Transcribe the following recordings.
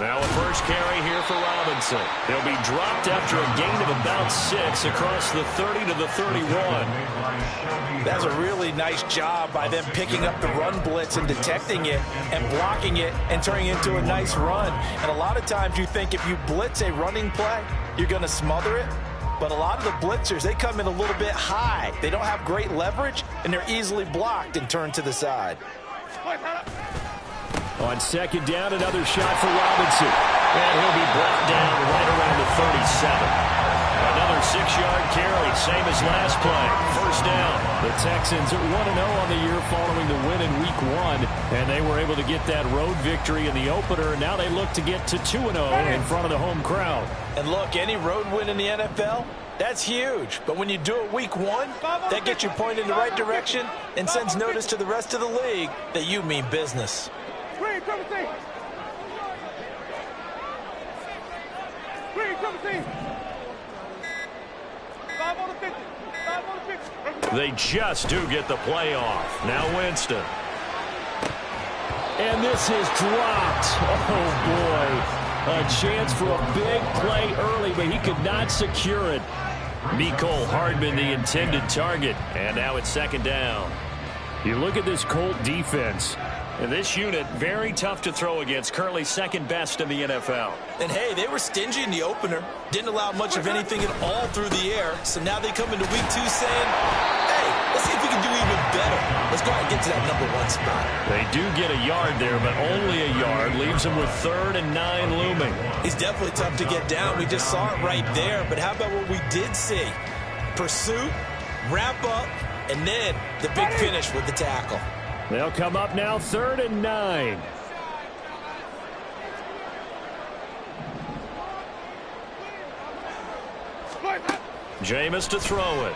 Now a first carry here for Robinson. He'll be dropped after a gain of about 6 across the 30 to the 31. That's a really nice job by them picking up the run blitz and detecting it and blocking it and turning it into a nice run. And a lot of times you think if you blitz a running play, you're going to smother it. But a lot of the blitzers, they come in a little bit high. They don't have great leverage, and they're easily blocked and turned to the side. On second down, another shot for Robinson. And he'll be brought down right around the 37. Another 6-yard carry, same as last play. First down. The Texans are 1-0 on the year following the win in Week 1. And they were able to get that road victory in the opener. Now they look to get to 2-0 in front of the home crowd. And look, any road win in the NFL, that's huge. But when you do it Week 1, that gets you pointed in the right direction and sends notice to the rest of the league that you mean business. They just do get the play off. Now Winston. And this is dropped. Oh, boy. A chance for a big play early, but he could not secure it. Mecole Hardman, the intended target. And now it's second down. You look at this Colt defense. And this unit, very tough to throw against, currently second best in the NFL. And, hey, they were stingy in the opener. Didn't allow much of anything at all through the air. So now they come into Week 2 saying, hey, let's see if we can do even better. Let's go ahead and get to that #1 spot. They do get a yard there, but only a yard. Leaves them with 3rd and 9 looming. He's definitely tough to get down. We just saw it right there. But how about what we did see? Pursuit, wrap up, and then the big finish with the tackle. They'll come up now 3rd and 9. Jameis to throw it.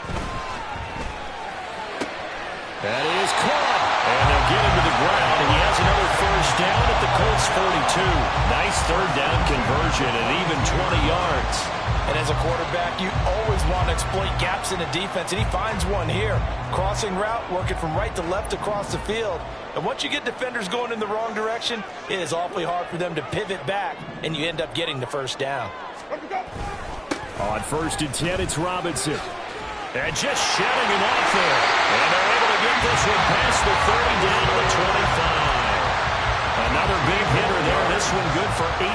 That is caught. And they'll get him to the ground, and he has another first down at the Colts 42. Nice 3rd down conversion at even 20 yards. And as a quarterback, you always want to exploit gaps in the defense, and he finds one here. Crossing route, working from right to left across the field. And once you get defenders going in the wrong direction, it is awfully hard for them to pivot back, and you end up getting the first down. On 1st and 10, it's Robinson. And just shutting him off there. And they're able to get this one past the 30 down to the 25. Another big hitter there. This one good for 18.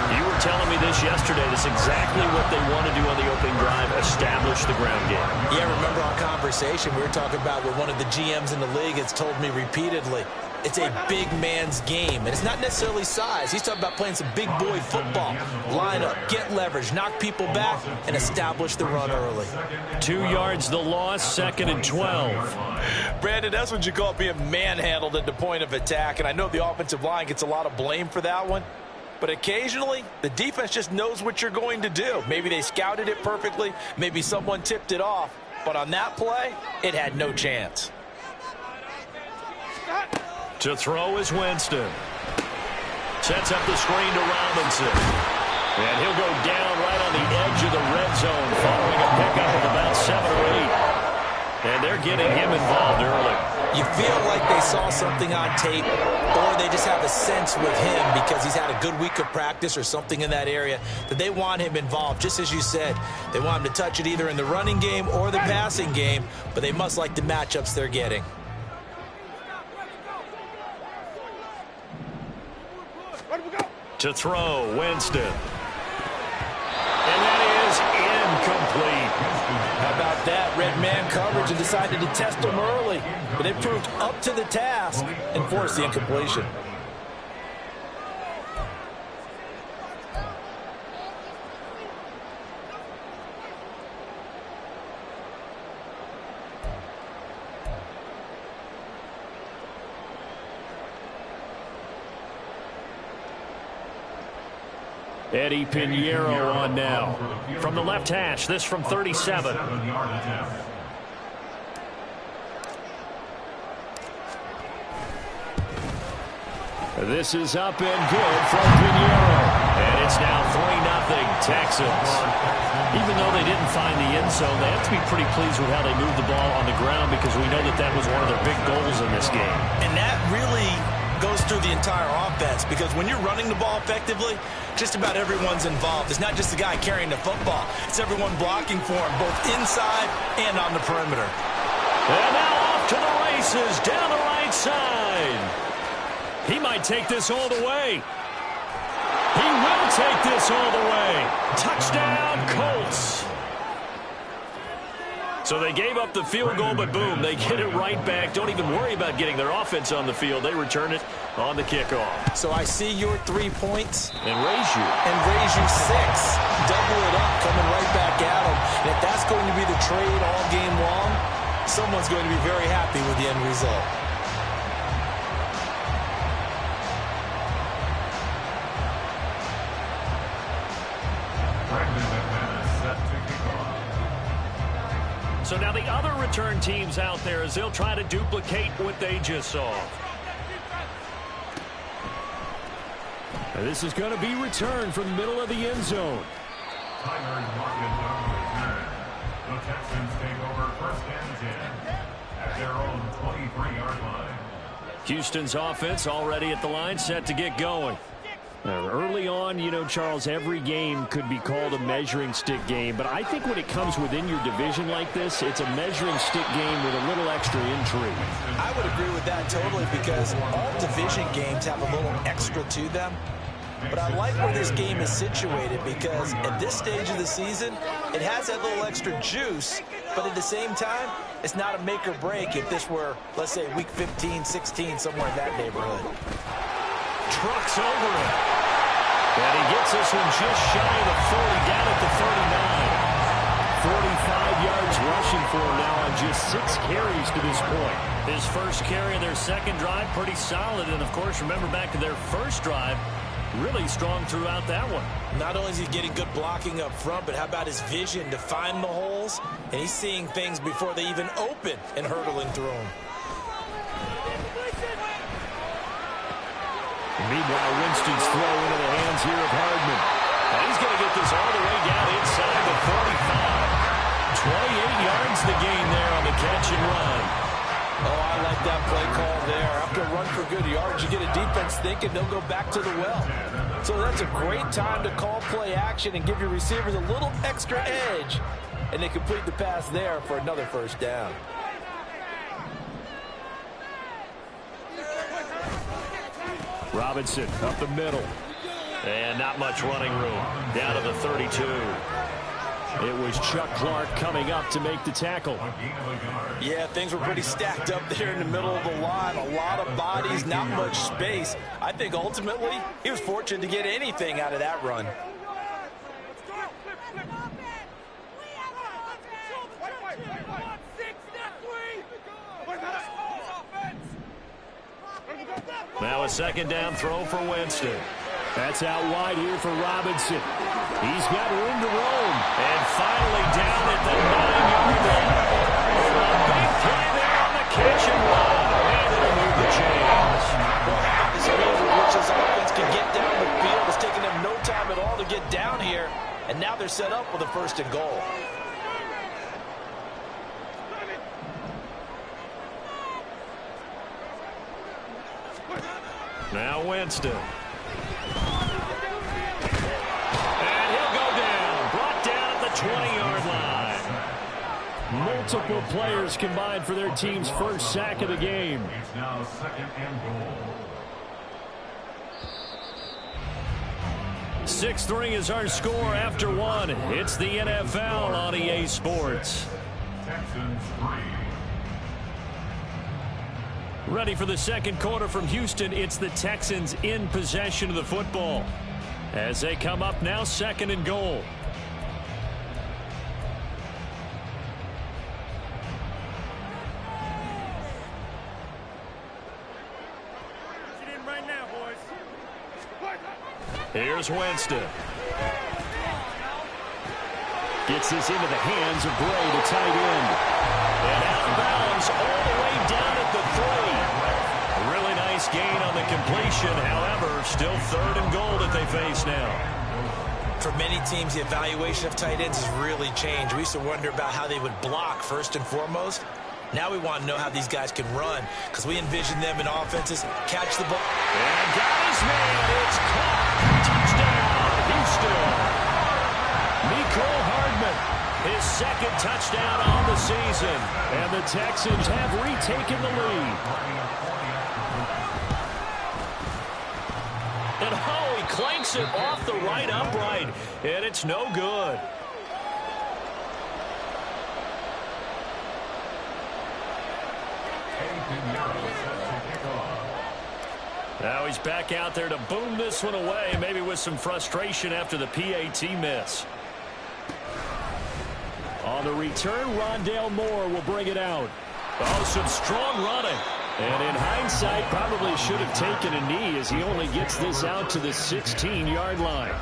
You were telling me this yesterday. This is exactly what they want to do on the opening drive, establish the ground game. Yeah, remember our conversation we were talking about what one of the GMs in the league has told me repeatedly. It's a big man's game, and it's not necessarily size. He's talking about playing some big boy football. Line up, get leverage, knock people back, and establish the run early. 2 yards the loss, 2nd and 12. Brandon, that's what you call being manhandled at the point of attack, and I know the offensive line gets a lot of blame for that one. But occasionally, the defense just knows what you're going to do. Maybe they scouted it perfectly. Maybe someone tipped it off. But on that play, it had no chance. To throw is Winston. Sets up the screen to Robinson. And he'll go down right on the edge of the red zone following a pickup of about 7 or 8. And they're getting him involved early. You feel like they saw something on tape, or they just have a sense with him because he's had a good week of practice or something in that area that they want him involved. Just as you said, they want him to touch it either in the running game or the passing game, but they must like the matchups they're getting. To throw, Winston. And that is incomplete. How about that? Red man coverage and decided to test him early. But they proved up to the task and forced the incompletion. Eddie Pinheiro on now. From the left hash, this from 37. This is up and good from Pinheiro. And It's now 3-0 Texans. Even though they didn't find the end zone, they have to be pretty pleased with how they moved the ball on the ground because we know that that was one of their big goals in this game. And that really goes through the entire offense because when you're running the ball effectively, just about everyone's involved. It's not just the guy carrying the football. It's everyone blocking for him, both inside and on the perimeter. And now off to the races down the right side. He might take this all the way. He will take this all the way. Touchdown, Colts. So they gave up the field goal, but boom, they get it right back. Don't even worry about getting their offense on the field. They return it on the kickoff. So I see your 3 points. And raise you. And raise you 6. Double it up, coming right back at them. And if that's going to be the trade all game long, someone's going to be very happy with the end result. So now the other return teams out there as they'll try to duplicate what they just saw. And this is going to be returned from the middle of the end zone. The Texans take over first and 10 at their own 23-yard line. Houston's offense already at the line, set to get going. Now, early on, you know, Charles, every game could be called a measuring stick game, but I think when it comes within your division like this, it's a measuring stick game with a little extra intrigue. I would agree with that totally because all division games have a little extra to them. But I like where this game is situated because at this stage of the season, it has that little extra juice, but at the same time, it's not a make or break if this were, let's say, week 15, 16, somewhere in that neighborhood. Trucks over it. And he gets this one just shy of the 40, down at the 39. 45 yards rushing for him now on just 6 carries to this point. His first carry of their second drive, pretty solid. And, of course, remember back to their first drive, really strong throughout that one. Not only is he getting good blocking up front, but how about his vision to find the holes? And he's seeing things before they even open and hurdling through them. Meanwhile, Winston's throw into the hands here of Hardman. And he's going to get this all the way down inside the 45. 28 yards the gain there on the catch and run. Oh, I like that play call there. After a run for good yards, you get a defense thinking they'll go back to the well. So that's a great time to call play action and give your receivers a little extra edge. And they complete the pass there for another first down. Robinson up the middle. And not much running room. Down to the 32. It was Chuck Clark coming up to make the tackle. Yeah, things were pretty stacked up there in the middle of the line. A lot of bodies, not much space. I think ultimately he was fortunate to get anything out of that run. Now a second down throw for Winston. That's out wide here for Robinson. He's got room to roam. And finally down at the 9-yard line. A big play there on the catch and run. And it'll move the chains. Well, how about the speed with which this offense can get down the field? It's taking them no time at all to get down here. And now they're set up with a first and goal. Now Winston. And he'll go down. Brought down at the 20-yard line. Multiple players combined for their team's first sack of the game. It's now second and goal. 6-3 is our score after one. It's the NFL on EA Sports. Texans 3. Ready for the second quarter from Houston. It's the Texans in possession of the football. As they come up now, second and goal. Here's Winston. Gets this into the hands of Bray, the tight end. And out of bounds all the way down at the 3. A really nice gain on the completion. However, still third and goal that they face now. For many teams, the evaluation of tight ends has really changed. We used to wonder about how they would block first and foremost. Now we want to know how these guys can run because we envision them in offenses catch the ball. And got his man. It's caught. Touchdown, Houston. Mecole Hardman, his second touchdown on the season. And the Texans have retaken the lead. And he clanks it off the right upright. And it's no good. Now he's back out there to boom this one away, maybe with some frustration after the PAT miss. On the return, Rondale Moore will bring it out. Oh, some strong running. And in hindsight, probably should have taken a knee as he only gets this out to the 16-yard line.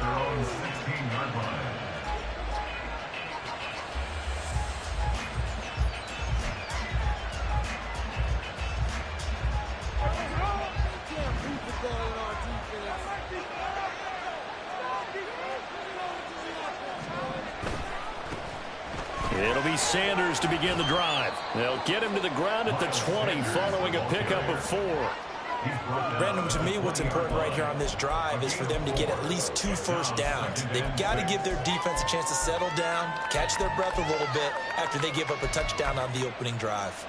It'll be Sanders to begin the drive. They'll get him to the ground at the 20 following a pickup of 4. Brandon, to me, what's important right here on this drive is for them to get at least 2 first downs. They've got to give their defense a chance to settle down, catch their breath a little bit after they give up a touchdown on the opening drive.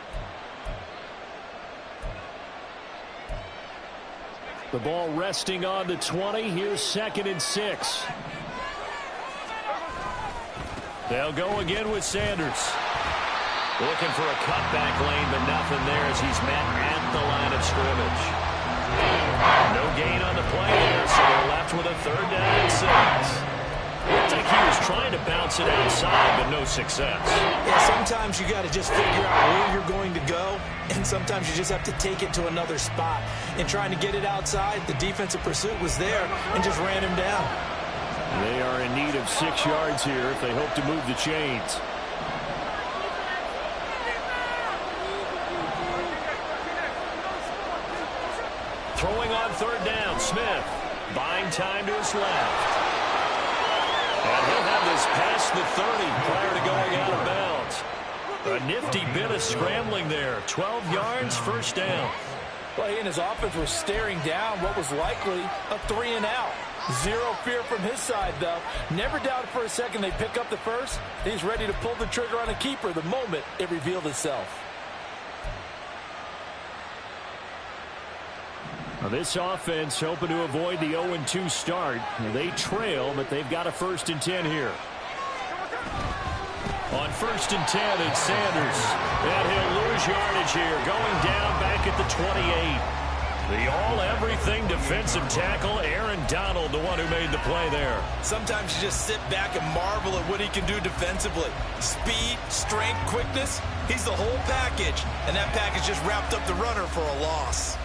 The ball resting on the 20. Here's 2nd and 6. They'll go again with Sanders. Looking for a cutback lane, but nothing there as he's met at the line of scrimmage. No gain on the play there, so they're left with a 3rd down and 6. Looked like he was trying to bounce it outside, but no success. Yeah, sometimes you got to just figure out where you're going to go, and sometimes you just have to take it to another spot. In trying to get it outside, the defensive pursuit was there and just ran him down. They are in need of 6 yards here if they hope to move the chains. Throwing on 3rd down, Smith. Buying time to his left. And he'll have this past the 30 prior to going out of bounds. A nifty bit of scrambling there. 12 yards, 1st down. Well, he and his offense were staring down what was likely a 3-and-out. Zero fear from his side, though. Never doubted for a second they'd pick up the first. He's ready to pull the trigger on a keeper the moment it revealed itself. Now this offense hoping to avoid the 0-2 start. They trail, but they've got a 1st and 10 here. On 1st and 10, it's Sanders. And he'll lose yardage here, going down back at the 28. The all-everything defensive tackle, Aaron Donald, the one who made the play there. Sometimes you just sit back and marvel at what he can do defensively. Speed, strength, quickness, he's the whole package. And that package just wrapped up the runner for a loss.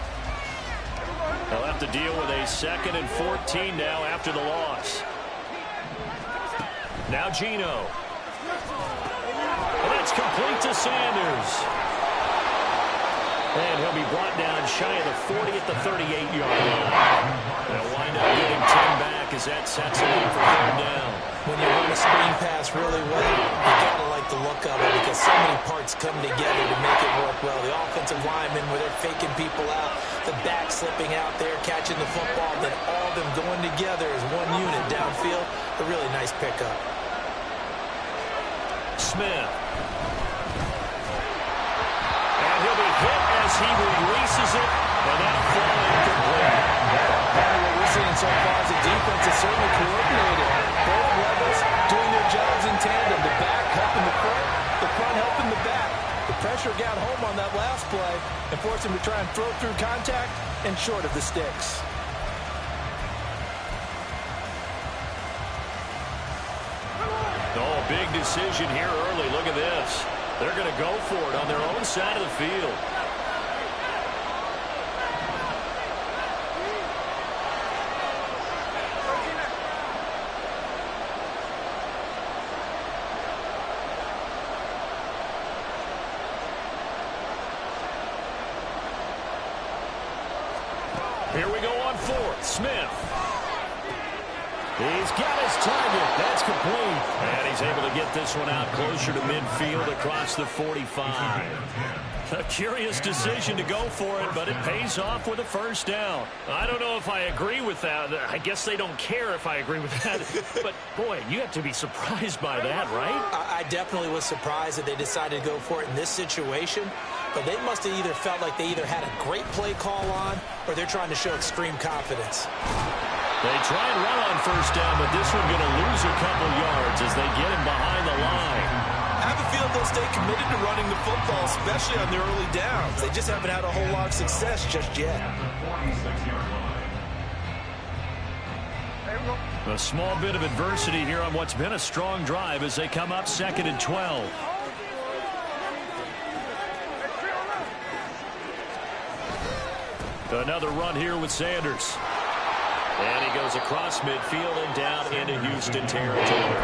They'll have to deal with a 2nd and 14 now after the loss. Now Geno. And that's complete to Sanders. And he'll be brought down shy of the 40 at the 38-yard line. They'll wind up getting 10 back as that sets it up for 3rd down. When you run a screen pass really well, you got to like the look of it because so many parts come together to make it work well. The offensive linemen where they're faking people out, the back slipping out there, catching the football, then all of them going together as one unit downfield. A really nice pickup. Smith. And he'll be hit as he releases it, and that'll fall incomplete. What we're seeing so far is the defense is certainly coordinated. Both levels doing their jobs in tandem. The back helping the front helping the back. The pressure got home on that last play and forced him to try and throw through contact and short of the sticks. Oh, big decision here early. Look at this. They're going to go for it on their own side of the field. Here we go on 4th. Smith. He's got his target. That's complete. And he's able to get this one out closer to midfield across the 45. A curious decision to go for it, but it pays off with a first down. I don't know if I agree with that. I guess they don't care if I agree with that. But, boy, you have to be surprised by that, right? I definitely was surprised that they decided to go for it in this situation. But they must have either felt like they either had a great play call on or they're trying to show extreme confidence. They try and run on first down, but this one going to lose a couple yards as they get him behind the line. I have a feeling they'll stay committed to running the football, especially on the early downs. They just haven't had a whole lot of success just yet. A small bit of adversity here on what's been a strong drive as they come up 2nd and 12. Another run here with Sanders. And he goes across midfield and down into Houston territory.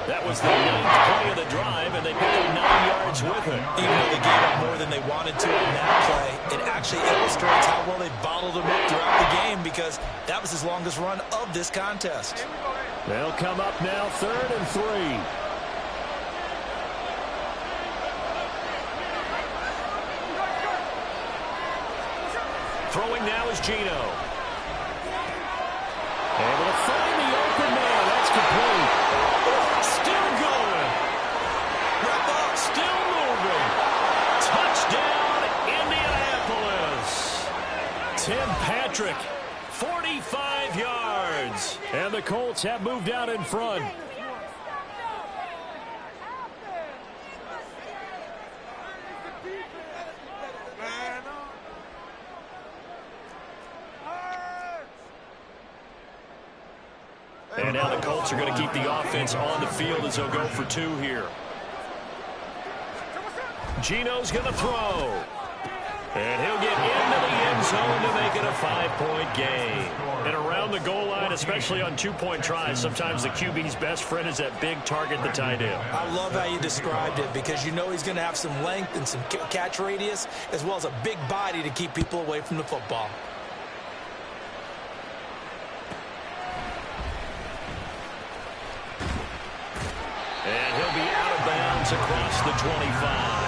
That was the 9th play of the drive, and they picked up 9 yards with it. Even though they gave up more than they wanted to on that play, it actually illustrates how well they bottled them up throughout the game because that was his longest run of this contest. They'll come up now 3rd and 3. Throwing now is Geno. Able to find the open man. That's complete. Still going. Wrap up. Still moving. Touchdown, Indianapolis. Tim Patrick, 45 yards. And the Colts have moved out in front. And now the Colts are going to keep the offense on the field as they'll go for 2 here. Geno's going to throw. And he'll get into the end zone to make it a 5-point game. And around the goal line, especially on 2-point tries, sometimes the QB's best friend is that big target, the tight end. I love how you described it because you know he's going to have some length and some catch radius as well as a big body to keep people away from the football. And he'll be out of bounds across the 25.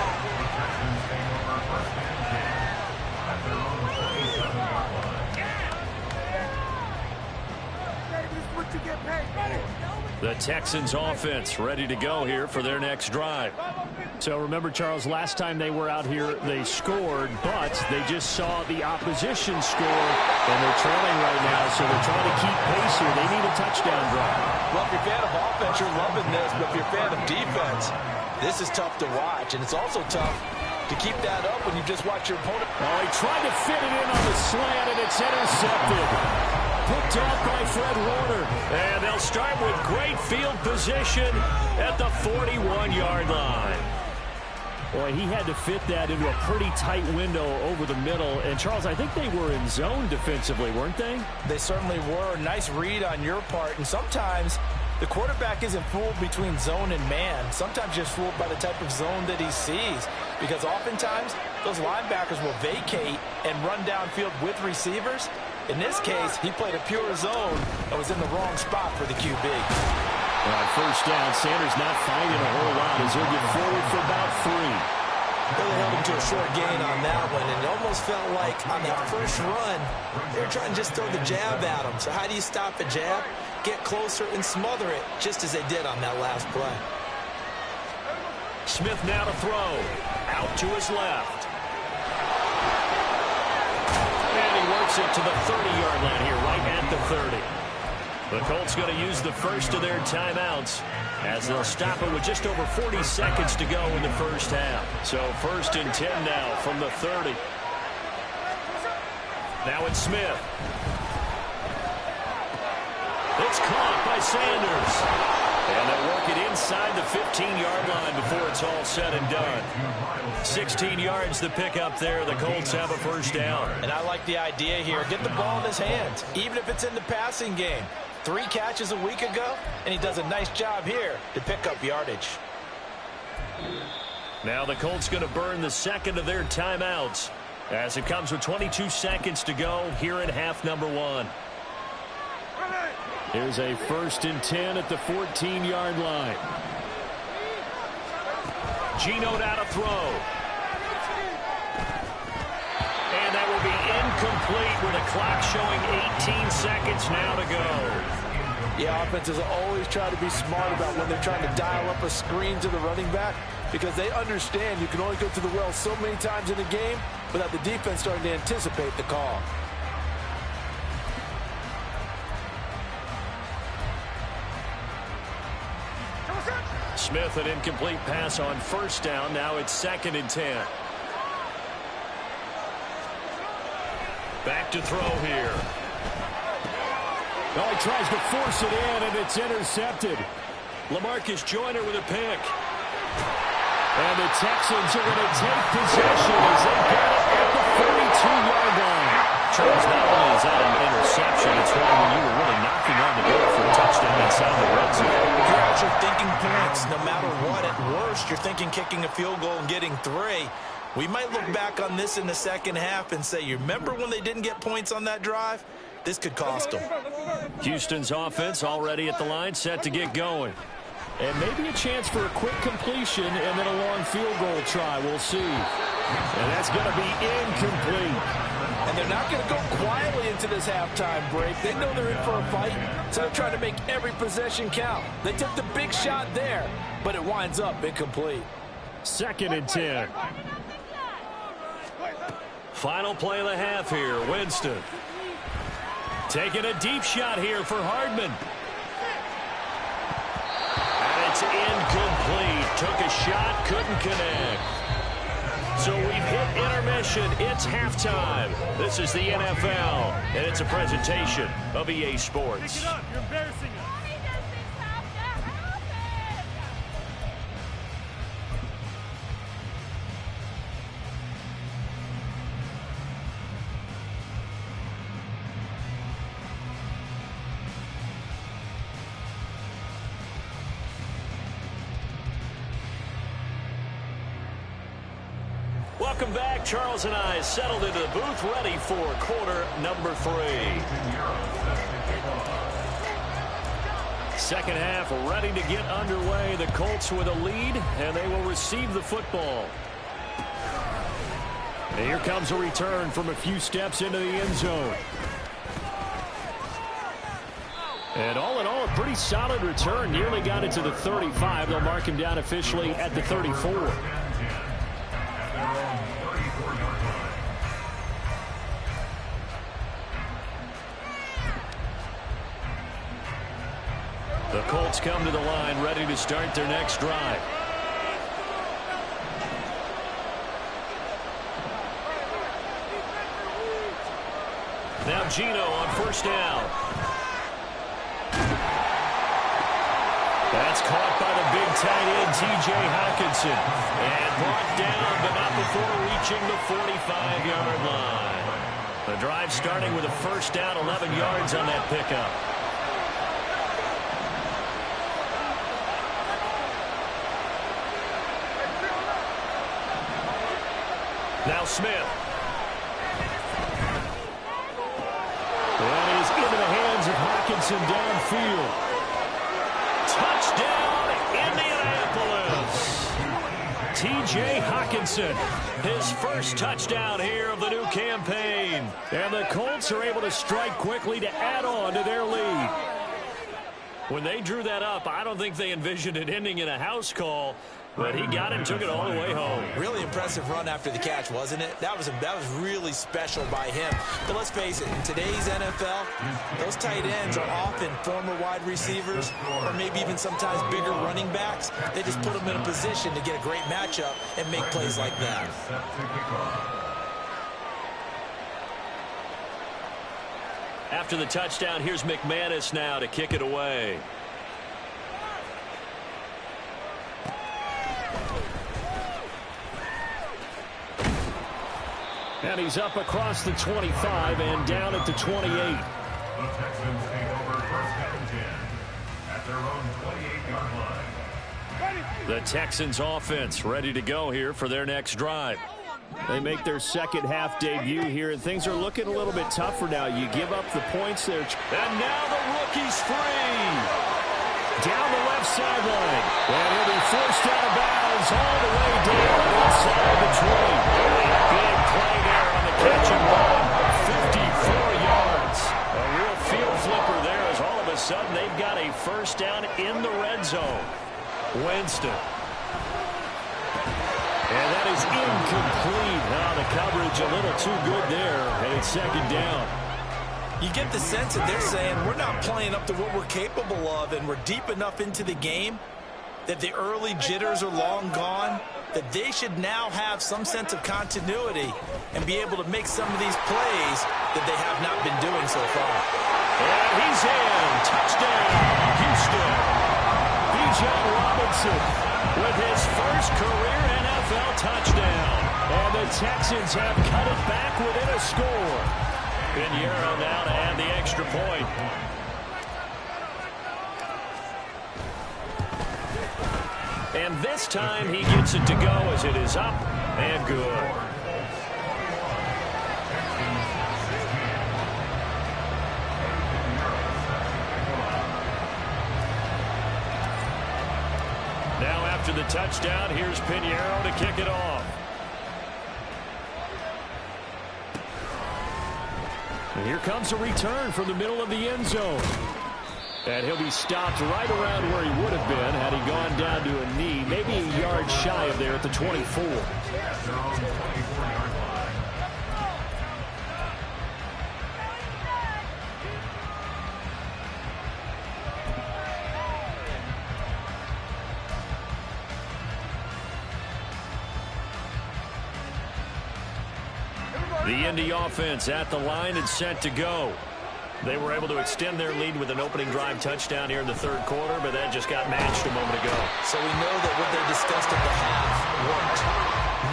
The Texans offense ready to go here for their next drive. So remember, Charles, last time they were out here, they scored, but they just saw the opposition score, and they're trailing right now, so they're trying to keep pace here. They need a touchdown drive. Well, if you're a fan of offense, you're loving this, but if you're a fan of defense, this is tough to watch, and it's also tough to keep that up when you just watch your opponent. Oh, he tried to fit it in on the slant, and it's intercepted. Picked off by Fred Warner. And they'll start with great field position at the 41-yard line. Boy, he had to fit that into a pretty tight window over the middle. And, Charles, I think they were in zone defensively, weren't they? They certainly were. Nice read on your part. And sometimes the quarterback isn't fooled between zone and man. Sometimes just fooled by the type of zone that he sees. Because oftentimes, those linebackers will vacate and run downfield with receivers. In this case, he played a pure zone and was in the wrong spot for the QB. First down, Sanders not finding a whole lot as he'll get forward for about 3. Really held him to a short gain on that one, and it almost felt like on that first run, they were trying to just throw the jab at him. So how do you stop a jab? Get closer and smother it, just as they did on that last play. Smith now to throw. Out to his left. And he works it to the 30-yard line here, right at the 30. The Colts going to use the first of their timeouts as they'll stop it with just over 40 seconds to go in the first half. So 1st and 10 now from the 30. Now it's Smith. It's caught by Sanders. And they'll work it inside the 15-yard line before it's all said and done. 16 yards to pick up there. The Colts have a first down. And I like the idea here. Get the ball in his hands, even if it's in the passing game. 3 catches a week ago, and he does a nice job here to pick up yardage. Now the Colts going to burn the second of their timeouts as it comes with 22 seconds to go here in half number 1. Here's a 1st and 10 at the 14-yard line. Geno now to throw. And that will be incomplete with a clock showing 18 seconds now to go. Yeah, offenses always try to be smart about when they're trying to dial up a screen to the running back because they understand you can only go to the well so many times in a game without the defense starting to anticipate the call. Smith, an incomplete pass on 1st down. Now it's 2nd and 10. Back to throw here. Oh, he tries to force it in, and it's intercepted. LaMarcus Joyner with a pick. And the Texans are going to take possession as they get it at the 42-yard line. Charles, not only is that an interception, it's one when you were really knocking on the door for a touchdown inside the red zone. You're actually thinking points. No matter what, at worst, you're thinking kicking a field goal and getting 3. We might look back on this in the second half and say, you remember when they didn't get points on that drive? This could cost them. Houston's offense already at the line, set to get going. And maybe a chance for a quick completion and then a long field goal try. We'll see. And that's going to be incomplete. And they're not going to go quietly into this halftime break. They know they're in for a fight, so they're trying to make every possession count. They took the big shot there, but it winds up incomplete. 2nd and 10. Final play of the half here. Winston taking a deep shot here for Hardman. And it's incomplete. Took a shot, couldn't connect. So we've hit intermission. It's halftime. This is the NFL, and it's a presentation of EA Sports. Pick it up. You're embarrassing us. Welcome back. Charles and I settled into the booth, ready for quarter number 3. Second half ready to get underway. The Colts with a lead, and they will receive the football. And here comes a return from a few steps into the end zone. And all in all, a pretty solid return. Nearly got it to the 35. They'll mark him down officially at the 34. The Colts come to the line, ready to start their next drive. Now Geno on 1st down. That's caught by the big tight end, T.J. Hockenson. And brought down, but not before reaching the 45-yard line. The drive starting with a 1st down, 11 yards on that pickup. Now Smith. And he's into the hands of Hockenson downfield. Touchdown, Indianapolis. T.J. Hockenson, his first touchdown here of the new campaign. And the Colts are able to strike quickly to add on to their lead. When they drew that up, I don't think they envisioned it ending in a house call. But he got it and took it all the way home. Really impressive run after the catch, wasn't it? That was really special by him. But let's face it, in today's NFL, those tight ends are often former wide receivers or maybe even sometimes bigger running backs. They just put them in a position to get a great matchup and make plays like that. After the touchdown, here's McManus now to kick it away. And he's up across the 25 and down at the 28. The Texans take over 1st and 10 at their own 28-yard line. The Texans offense ready to go here for their next drive. They make their second half debut here, and things are looking a little bit tougher now. You give up the points there. And now the rookie's free. Down the left sideline. And he'll be forced out of bounds all the way down inside the 20. Big play there on the catch and run. 54 yards. A real field flipper there as all of a sudden they've got a first down in the red zone. Winston. And that is incomplete. Now the coverage a little too good there, and it's second down. You get the sense that they're saying we're not playing up to what we're capable of, and we're deep enough into the game that the early jitters are long gone, that they should now have some sense of continuity and be able to make some of these plays that they have not been doing so far. And he's in. Touchdown, Houston. Bijan Robinson with his first career NFL touchdown. And the Texans have cut it back within a score. Pinheiro now to add the extra point. And this time he gets it to go as it is up and good. Now after the touchdown, here's Pinheiro to kick it off. And here comes a return from the middle of the end zone. And he'll be stopped right around where he would have been had he gone down to a knee, maybe a yard shy of there at the 24. The Indy offense at the line and set to go. They were able to extend their lead with an opening drive touchdown here in the third quarter, but that just got matched a moment ago. So we know that what they discussed at the half worked.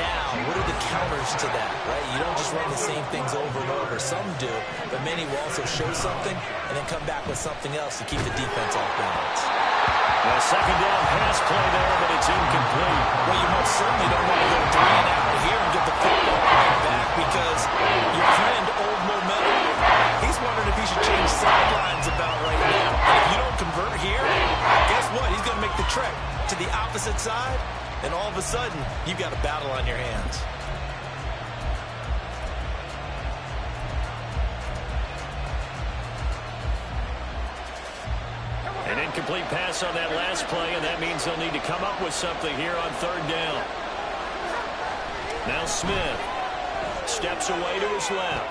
Now, what are the counters to that, right? You don't just run the same things over and over. Some do, but many will also show something and then come back with something else to keep the defense off balance. A second down pass play there, but it's incomplete. Well, you most certainly don't want to go 3 and out here and get the football right back because your friend, Old Momentum, he's wondering if he should change sidelines about right now. And if you don't convert here, guess what? He's going to make the trek to the opposite side, and all of a sudden, you've got a battle on your hands. An incomplete pass on that last play, and that means they'll need to come up with something here on third down. Now Smith steps away to his left.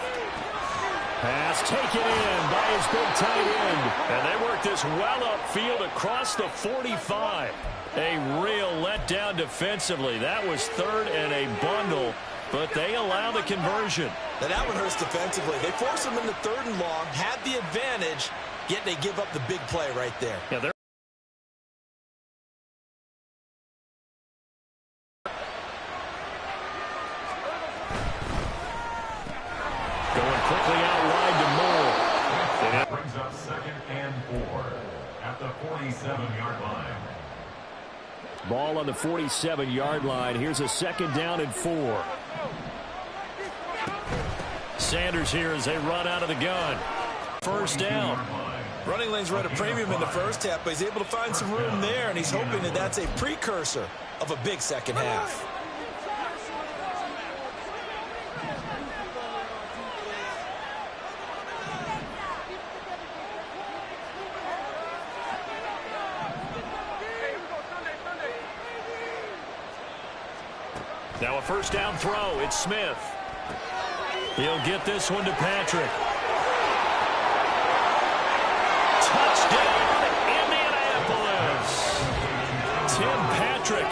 Pass taken in by his big tight end. And they work this well upfield across the 45. A real letdown defensively. That was third and a bundle, but they allow the conversion. Now that one hurts defensively. They force him into third and long, had the advantage, yet they give up the big play right there. Yeah, they're going quickly out wide to Moore. That brings up 2nd and 4 at the 47-yard line. Ball on the 47-yard line. Here's a second down and 4. Sanders here as they run out of the gun. First down. Running lanes were at a premium in the first half, but he's able to find some room there, and he's hoping that that's a precursor of a big second half. Now a first down throw. It's Smith. He'll get this one to Patrick. Touchdown, Indianapolis. Tim Patrick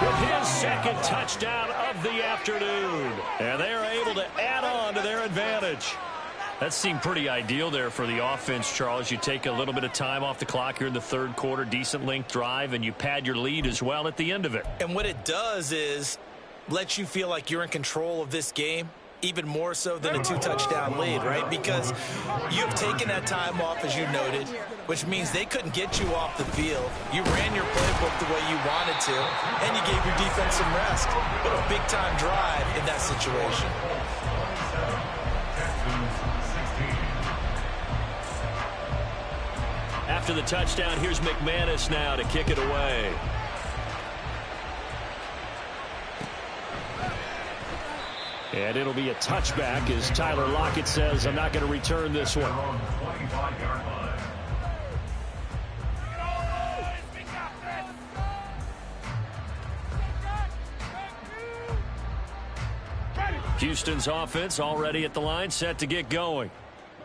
with his second touchdown of the afternoon. And they're able to add on to their advantage. That seemed pretty ideal there for the offense, Charles. You take a little bit of time off the clock here in the third quarter, decent length drive, and you pad your lead as well at the end of it. And what it does is let you feel like you're in control of this game, even more so than a 2-touchdown lead, right? Because you have taken that time off, as you noted, which means they couldn't get you off the field. You ran your playbook the way you wanted to, and you gave your defense some rest. What a big-time drive in that situation. situation. After the touchdown, here's McManus now to kick it away. And it'll be a touchback as Tyler Lockett says, I'm not going to return this one. Houston's offense already at the line, set to get going.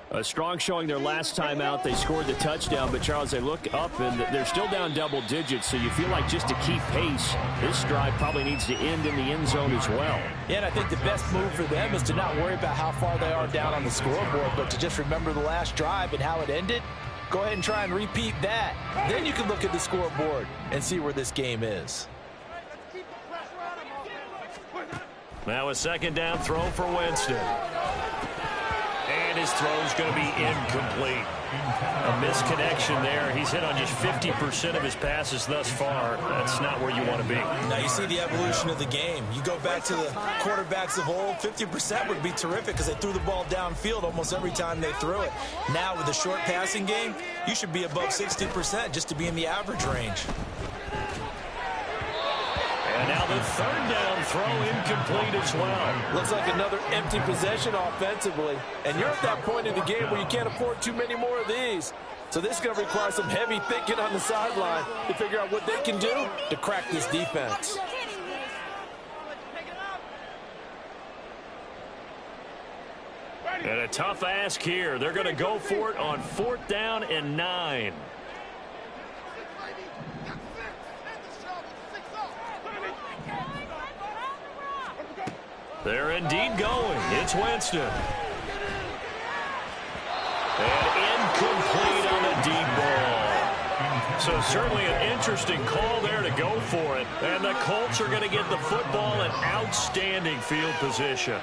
A strong showing their last time out. They scored the touchdown, but Charles, they look up and they're still down double digits, so you feel like just to keep pace, this drive probably needs to end in the end zone as well. Yeah, and I think the best move for them is to not worry about how far they are down on the scoreboard, but to just remember the last drive and how it ended. Go ahead and try and repeat that. Then you can look at the scoreboard and see where this game is. Now a second down throw for Winston. And his throw's going to be incomplete. A misconnection there. He's hit on just 50% of his passes thus far. That's not where you want to be. Now you see the evolution of the game. You go back to the quarterbacks of old, 50% would be terrific because they threw the ball downfield almost every time they threw it. Now with the short passing game, you should be above 60% just to be in the average range. And now the third down throw incomplete as well. Looks like another empty possession offensively. And you're at that point in the game where you can't afford too many more of these. So this is going to require some heavy thinking on the sideline to figure out what they can do to crack this defense. And a tough ask here. They're going to go for it on 4th down and 9. They're indeed going. It's Winston. And incomplete on a deep ball. So certainly an interesting call there to go for it. And the Colts are going to get the football in outstanding field position.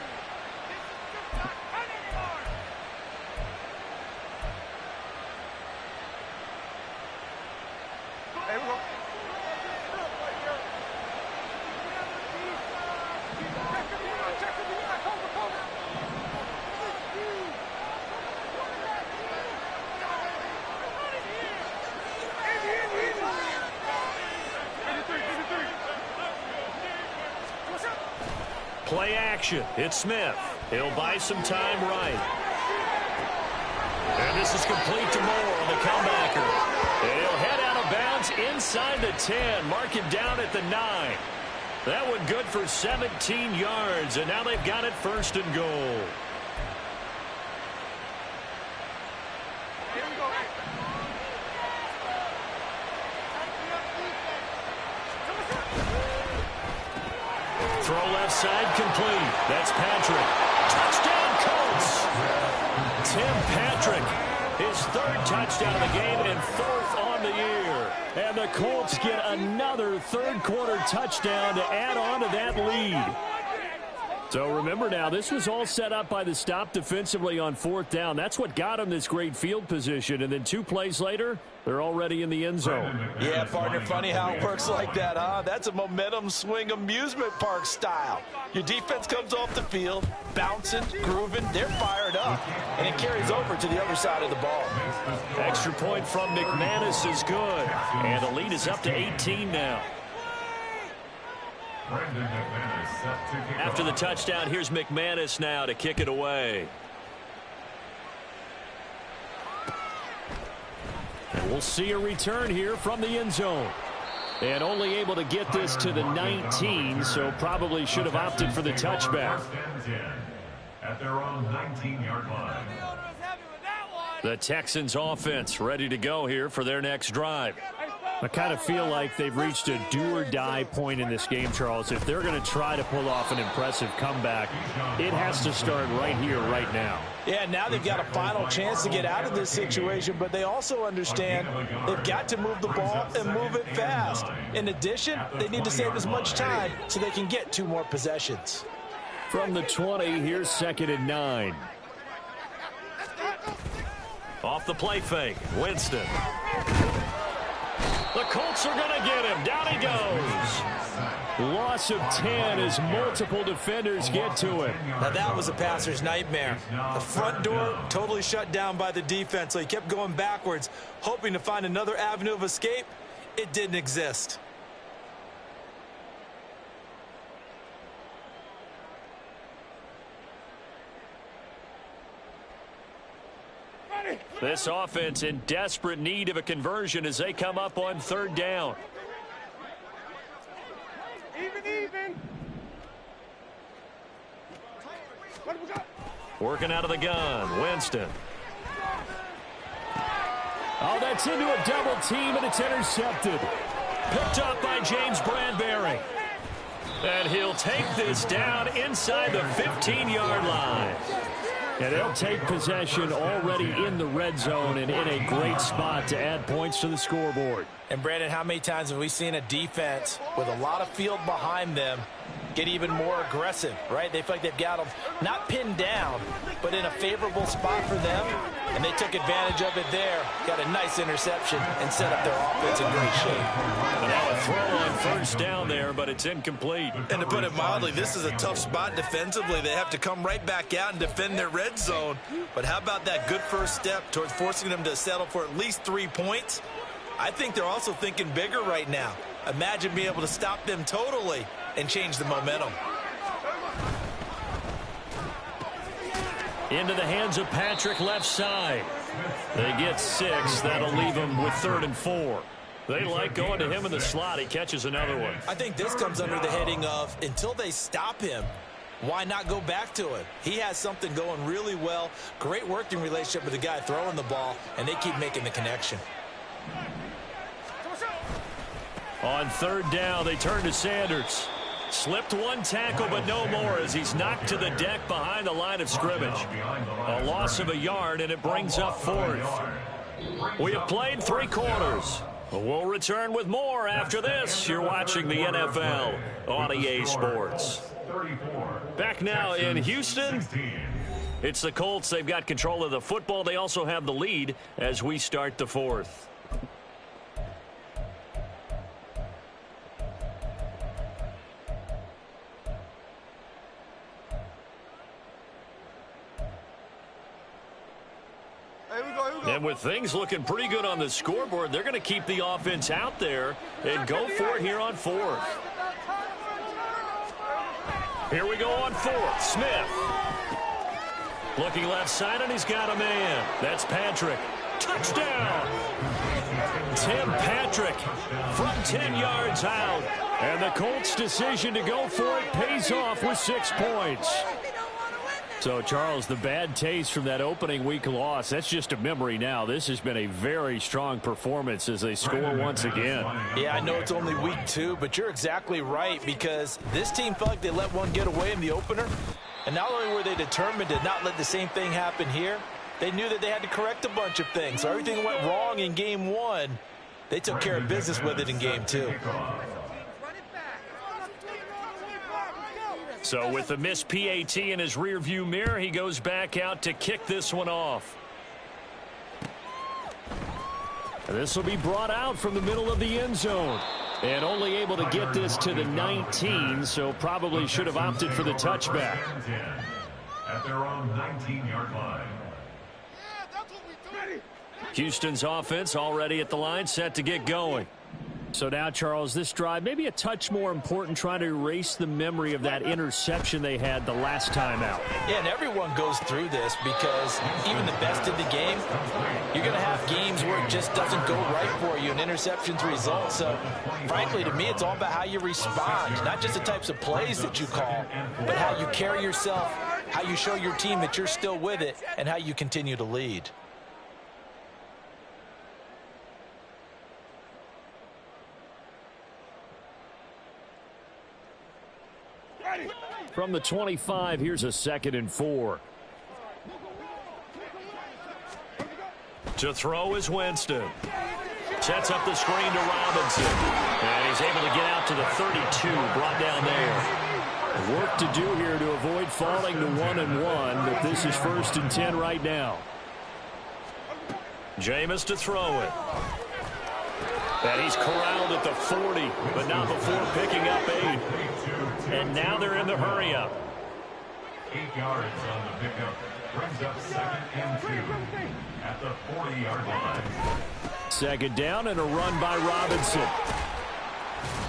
Play action. It's Smith. He'll buy some time right. And this is complete to Moore on the comebacker. And he'll head out of bounds inside the 10. Mark him down at the 9. That one good for 17 yards. And now they've got it 1st and goal. Throw left side complete. That's Patrick. Touchdown Colts. Tim Patrick, his 3rd touchdown of the game and 4th on the year. And the Colts get another 3rd quarter touchdown to add on to that lead. So remember now, this was all set up by the stop defensively on 4th down. That's what got them this great field position. And then 2 plays later, they're already in the end zone. Yeah, partner, funny how it works like that, huh? That's a momentum swing amusement park style. Your defense comes off the field, bouncing, grooving, they're fired up, and it carries over to the other side of the ball. Extra point from McManus is good. And the lead is up to 18 now. After the touchdown, here's McManus now to kick it away. And we'll see a return here from the end zone. And only able to get this to the 19, so probably should have opted for the touchback. At their own 19-yard line. The Texans offense ready to go here for their next drive. I kind of feel like they've reached a do-or-die point in this game, Charles. If they're going to try to pull off an impressive comeback, it has to start right here, right now. Yeah, now they've got a final chance to get out of this situation, but they also understand they've got to move the ball and move it fast. In addition, they need to save as much time so they can get 2 more possessions. From the 20, here's 2nd and 9. Off the play fake, Winston. The Colts are going to get him. Down he goes. Loss of 10 as multiple defenders get to him. Now that was a passer's nightmare. The front door totally shut down by the defense, so he kept going backwards, hoping to find another avenue of escape. It didn't exist. This offense in desperate need of a conversion as they come up on third down. Even. What do we got? Working out of the gun, Winston. Oh, that's into a double team, and it's intercepted. Picked up by James Bradbury. And he'll take this down inside the 15-yard line. And they'll take possession already in the red zone and in a great spot to add points to the scoreboard. And, Brandon, how many times have we seen a defense with a lot of field behind them get even more aggressive, right? They feel like they've got them not pinned down, but in a favorable spot for them, and they took advantage of it there. Got a nice interception and set up their offense in great shape. And now a throw on first down there, but it's incomplete. And to put it mildly, this is a tough spot defensively. They have to come right back out and defend their red zone. But how about that good first step towards forcing them to settle for at least 3 points? I think they're also thinking bigger right now. Imagine being able to stop them totally and change the momentum. Into the hands of Patrick left side. They get 6. That'll leave them with 3rd and 4. They like going to him in the slot. He catches another one. I think this comes under the heading of until they stop him, why not go back to it? He has something going really well. Great working relationship with the guy throwing the ball, and they keep making the connection. On third down, they turn to Sanders. Slipped one tackle, but no more as he's knocked to the deck behind the line of scrimmage. A loss of a yard, and it brings up 4th. We have played 3 quarters. We'll return with more after this. You're watching the NFL on EA Sports. Back now in Houston. It's the Colts. They've got control of the football. They also have the lead as we start the 4th. And with things looking pretty good on the scoreboard, they're going to keep the offense out there and go for it here on 4th. Here we go on 4th. Smith. Looking left side, and he's got a man. That's Patrick. Touchdown! Tim Patrick from 10 yards out. And the Colts' decision to go for it pays off with 6 points. So, Charles, the bad taste from that opening week loss, that's just a memory now. This has been a very strong performance as they score once again. Yeah, I know it's only week 2, but you're exactly right because this team felt like they let one get away in the opener. And not only were they determined to not let the same thing happen here, they knew that they had to correct a bunch of things. So everything went wrong in game 1. They took care of business with it in game 2. So with the missed PAT in his rearview mirror, he goes back out to kick this one off. This will be brought out from the middle of the end zone. And only able to get this to the 19, so probably should have opted for the touchback. At their own 19-yard line. Houston's offense already at the line, set to get going. So now, Charles, this drive maybe a touch more important, trying to erase the memory of that interception they had the last time out. Yeah, and everyone goes through this because even the best in the game, you're going to have games where it just doesn't go right for you and interceptions result. So, frankly, to me, it's all about how you respond, not just the types of plays that you call, but how you carry yourself, how you show your team that you're still with it, and how you continue to lead. From the 25, here's a 2nd and 4. To throw is Winston. Sets up the screen to Robinson. And he's able to get out to the 32, brought down there. Work to do here to avoid falling to 1-1, but this is 1st and 10 right now. Jameis to throw it. And he's corralled at the 40, but not before picking up 8. And now they're in the hurry-up. 8 yards on the pickup. Brings up 2nd and 2 at the 40-yard line. 2nd down and a run by Robinson.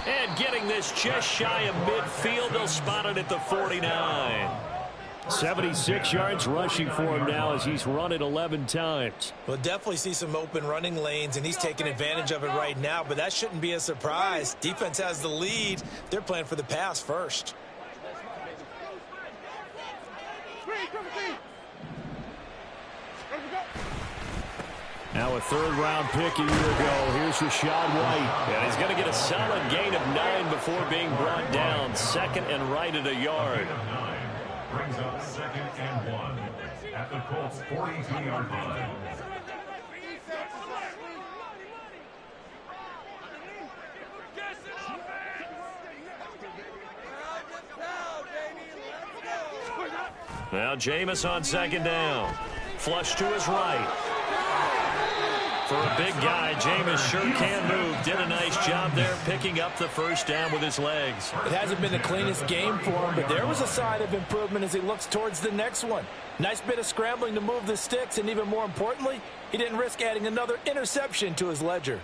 And getting this just shy of midfield, they'll spot it at the 49. 76 yards rushing for him now as he's run it 11 times. We'll definitely see some open running lanes, and he's taking advantage of it right now, but that shouldn't be a surprise. Defense has the lead. They're playing for the pass first. Now a 3rd-round pick a year ago. Here's Rachaad White. And he's going to get a solid gain of 9 before being brought down. 2nd and right at a yard. Brings up 2nd and 1 at the Colts 42-yard line. Now Jameis on 2nd down. Flush to his right. For a big guy, Jameis sure can move. Did a nice job there picking up the 1st down with his legs. It hasn't been the cleanest game for him, but there was a sign of improvement as he looks towards the next one. Nice bit of scrambling to move the sticks, and even more importantly, he didn't risk adding another interception to his ledger.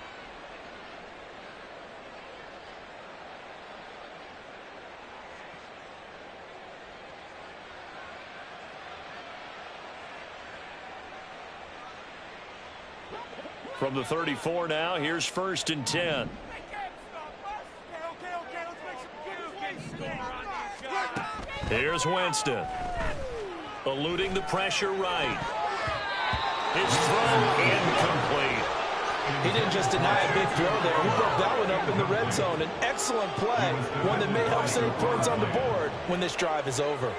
From the 34 now, here's 1st and 10. Here's Winston. Eluding the pressure right. His throw incomplete. He didn't just deny a big throw there. He broke that one up in the red zone. An excellent play, one that may help save points on the board when this drive is over.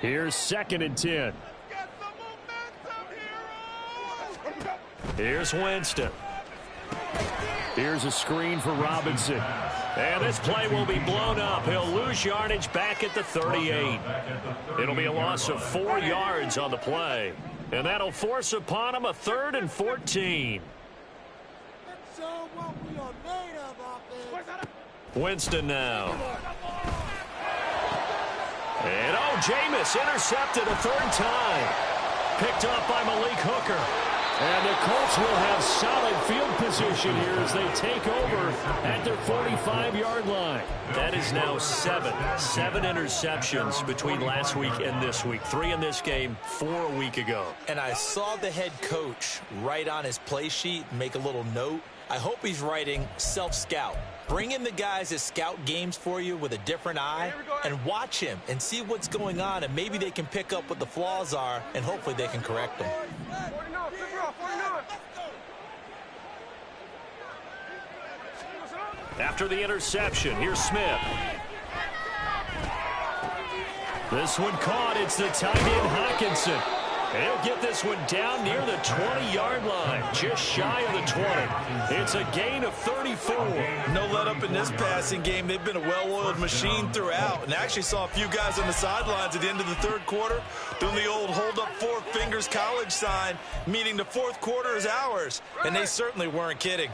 Here's 2nd and 10. Here's Winston. Here's a screen for Robinson. And this play will be blown up. He'll lose yardage back at the 38. It'll be a loss of 4 yards on the play. And that'll force upon him a 3rd and 14. Winston now. And Jameis intercepted a 3rd time. Picked up by Malik Hooker. And the Colts will have solid field position here as they take over at their 45-yard line. That is now 7 interceptions between last week and this week. 3 in this game, 4 a week ago. And I saw the head coach write on his play sheet, make a little note. I hope he's writing self-scout. Bring in the guys that scout games for you with a different eye and watch him and see what's going on, and maybe they can pick up what the flaws are, and hopefully they can correct them. After the interception, here's Smith. This one caught. It's the tight end Hockenson. And he'll get this one down near the 20-yard line, just shy of the 20. It's a gain of 34. No let up in this passing game. They've been a well-oiled machine throughout, and I actually saw a few guys on the sidelines at the end of the 3rd quarter doing the old hold up 4 fingers college sign, meaning the 4th quarter is ours, and they certainly weren't kidding.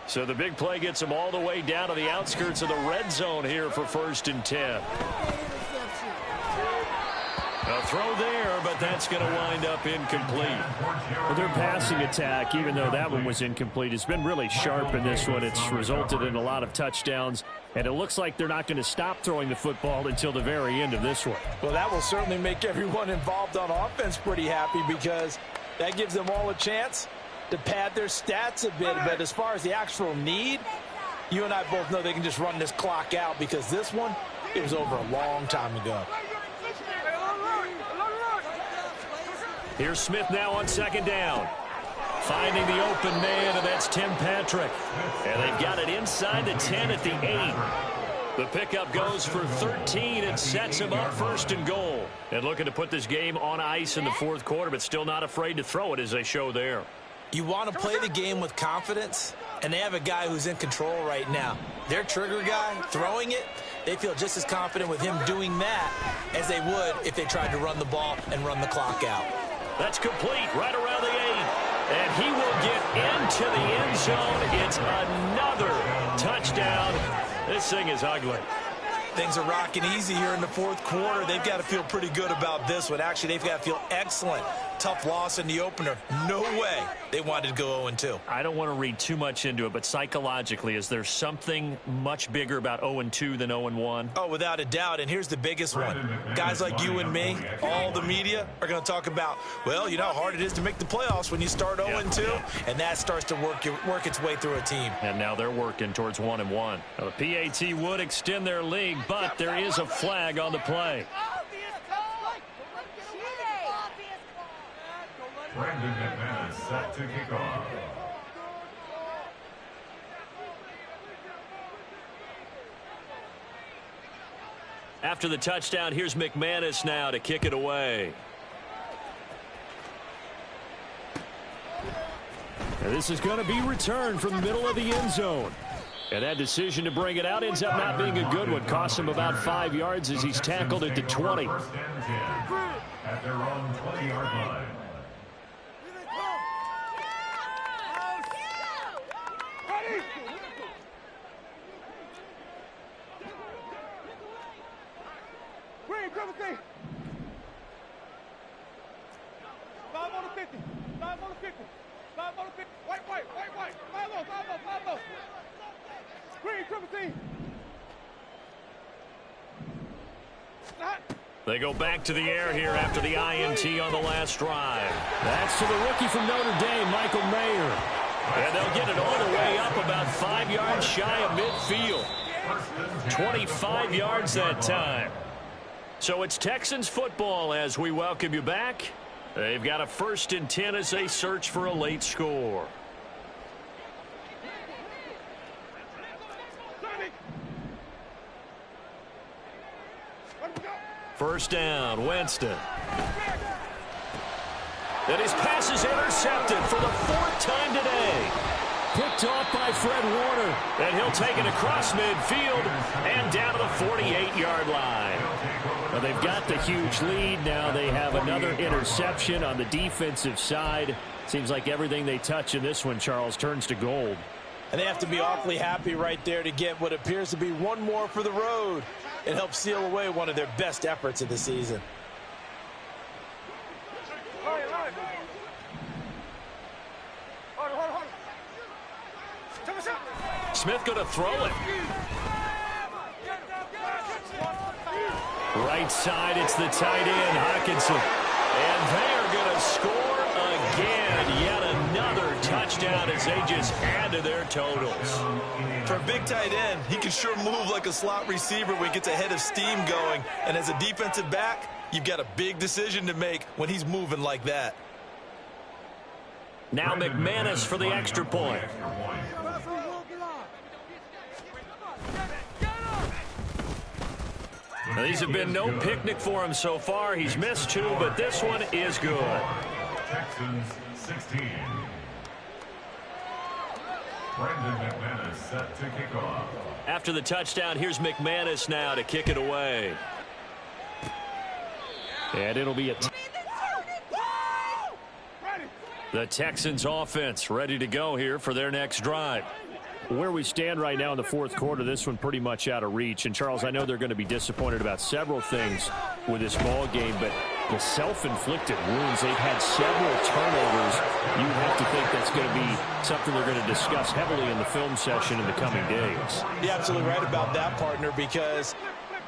So the big play gets them all the way down to the outskirts of the red zone here for 1st and 10. A throw there, but that's going to wind up incomplete. Well, their passing attack, even though that one was incomplete, has been really sharp in this one. It's resulted in a lot of touchdowns, and it looks like they're not going to stop throwing the football until the very end of this one. Well, that will certainly make everyone involved on offense pretty happy, because that gives them all a chance to pad their stats a bit. But as far as the actual need, you and I both know they can just run this clock out, because this one, it was over a long time ago. Here's Smith now on 2nd down. Finding the open man, and that's Tim Patrick. And they've got it inside the 10 at the 8. The pickup goes for 13 and sets him up 1st and goal. And looking to put this game on ice in the 4th quarter, but still not afraid to throw it as they show there. You want to play the game with confidence, and they have a guy who's in control right now. Their trigger guy, throwing it, they feel just as confident with him doing that as they would if they tried to run the ball and run the clock out. That's complete right around the 8. And he will get into the end zone. It's another touchdown. This thing is ugly. Things are rocking easy here in the fourth quarter. They've got to feel pretty good about this one. Actually, they've got to feel excellent. Tough loss in the opener. No way they wanted to go 0-2. I don't want to read too much into it, but psychologically, is there something much bigger about 0-2 than 0-1? Oh, without a doubt. And here's the biggest one. Guys like you and me, all the media, are going to talk about, well, you know how hard it is to make the playoffs when you start 0-2, and that starts to work its way through a team. And now they're working towards 1-1. Now, the PAT would extend their lead, but there is a flag on the play. Brandon McManus set to kick off. After the touchdown, here's McManus now to kick it away. And this is going to be returned from the middle of the end zone. And that decision to bring it out ends up not being a good one. Costs him about 5 yards as he's tackled at the 20. First and 10 at their own 20-yard line. Green, double thing. 5 on the 50. 5 on the 50. 5 on the 50. White. 5 low. Green, triple team. They go back to the air here after the INT on the last drive. That's to the rookie from Notre Dame, Michael Mayer. And they'll get it all the way up about 5 yards shy of midfield. 25 yards that time. So it's Texans football as we welcome you back. They've got a 1st and 10 as they search for a late score. First down, Winston. And his pass is intercepted for the 4th time today. Picked off by Fred Warner. And he'll take it across midfield and down to the 48-yard line. Well, they've got the huge lead. Now they have another interception on the defensive side. Seems like everything they touch in this one, Charles, turns to gold. And they have to be awfully happy right there to get what appears to be one more for the road. It helps seal away one of their best efforts of the season. Smith going to throw it. Right side, it's the tight end, Hockenson. And they are going to score again. Yet another touchdown as they just add to their totals. For a big tight end, he can sure move like a slot receiver when he gets a head of steam going. And as a defensive back, you've got a big decision to make when he's moving like that. Now McManus for the extra point. Now, these have been no picnic for him so far. He's missed 2, but this one is good. Texans 16. Brandon McManus set to kick off. After the touchdown, here's McManus now to kick it away. And it'll be the Texans offense ready to go here for their next drive. Where we stand right now in the fourth quarter, this one pretty much out of reach. And, Charles, I know they're going to be disappointed about several things with this ball game, but the self-inflicted wounds, they've had several turnovers. You have to think that's going to be something they're going to discuss heavily in the film session in the coming days. You're absolutely right about that, partner, because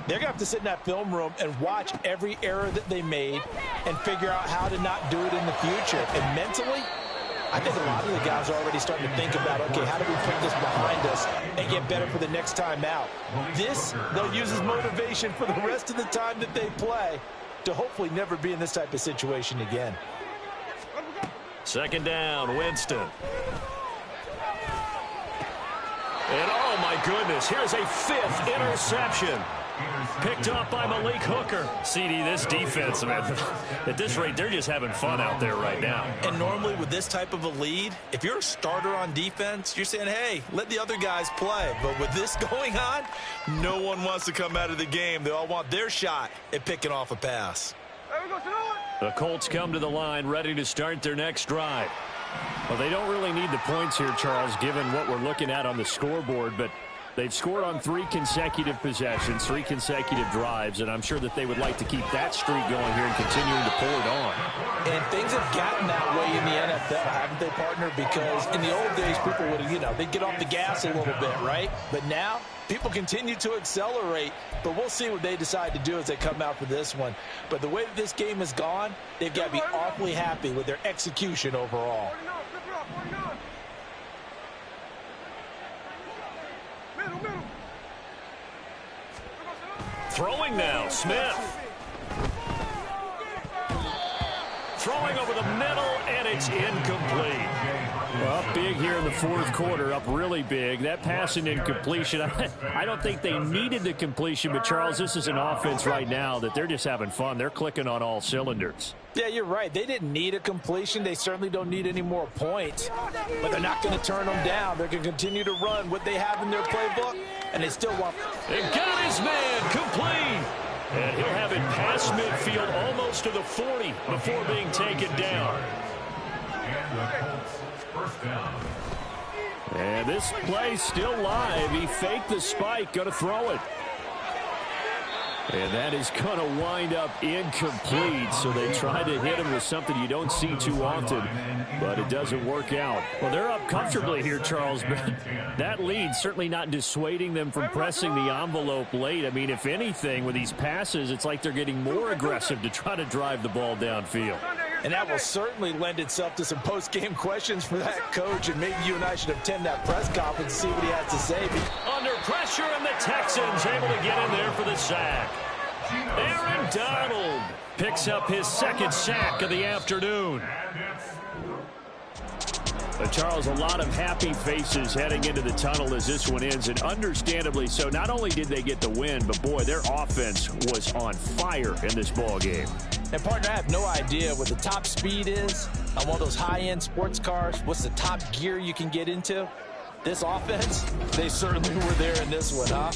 they're going to have to sit in that film room and watch every error that they made and figure out how to not do it in the future. And mentally, I think a lot of the guys are already starting to think about, okay, how do we put this behind us and get better for the next time out? This, they'll use as motivation for the rest of the time that they play to hopefully never be in this type of situation again. Second down, Winston. And oh my goodness, here's a 5th interception. Picked off by Malik Hooker. CD, this defense, man, at this rate, they're just having fun out there right now. And normally with this type of a lead, if you're a starter on defense, you're saying, hey, let the other guys play. But with this going on, no one wants to come out of the game. They all want their shot at picking off a pass. The Colts come to the line ready to start their next drive. Well, they don't really need the points here, Charles, given what we're looking at on the scoreboard, but they've scored on 3 consecutive possessions, 3 consecutive drives, and I'm sure that they would like to keep that streak going here and continuing to pour it on. And things have gotten that way in the NFL, haven't they, partner? Because in the old days, people would, they'd get off the gas a little bit, right? But now, people continue to accelerate, but we'll see what they decide to do as they come out for this one. But the way that this game has gone, they've got to be awfully happy with their execution overall. Throwing now, Smith. Throwing over the middle, and it's incomplete. Well, up big here in the fourth quarter, up really big. That pass and incompletion, I don't think they needed the completion, but, Charles, this is an offense right now that they're just having fun. They're clicking on all cylinders. Yeah, you're right. They didn't need a completion. They certainly don't need any more points, but they're not going to turn them down. They're going to continue to run what they have in their playbook, and they still want. They got his man complete. And he'll have it past midfield almost to the 40 before being taken down. And the Colts first down. And this play still live. He faked the spike, going to throw it. And that is going to wind up incomplete, so they try to hit him with something you don't see too often, but it doesn't work out. Well, they're up comfortably here, Charles, but that lead certainly not dissuading them from pressing the envelope late. I mean, if anything, with these passes, it's like they're getting more aggressive to try to drive the ball downfield. And that will certainly lend itself to some post-game questions for that coach, and maybe you and I should attend that press conference and see what he has to say. Under pressure, and the Texans able to get in there for the sack. Aaron Donald picks up his second sack of the afternoon. But Charles, a lot of happy faces heading into the tunnel as this one ends, and understandably so. Not only did they get the win, but boy, their offense was on fire in this ball game. And partner, I have no idea what the top speed is on one of those high-end sports cars. What's the top gear you can get into? This offense, they certainly were there in this one, huh?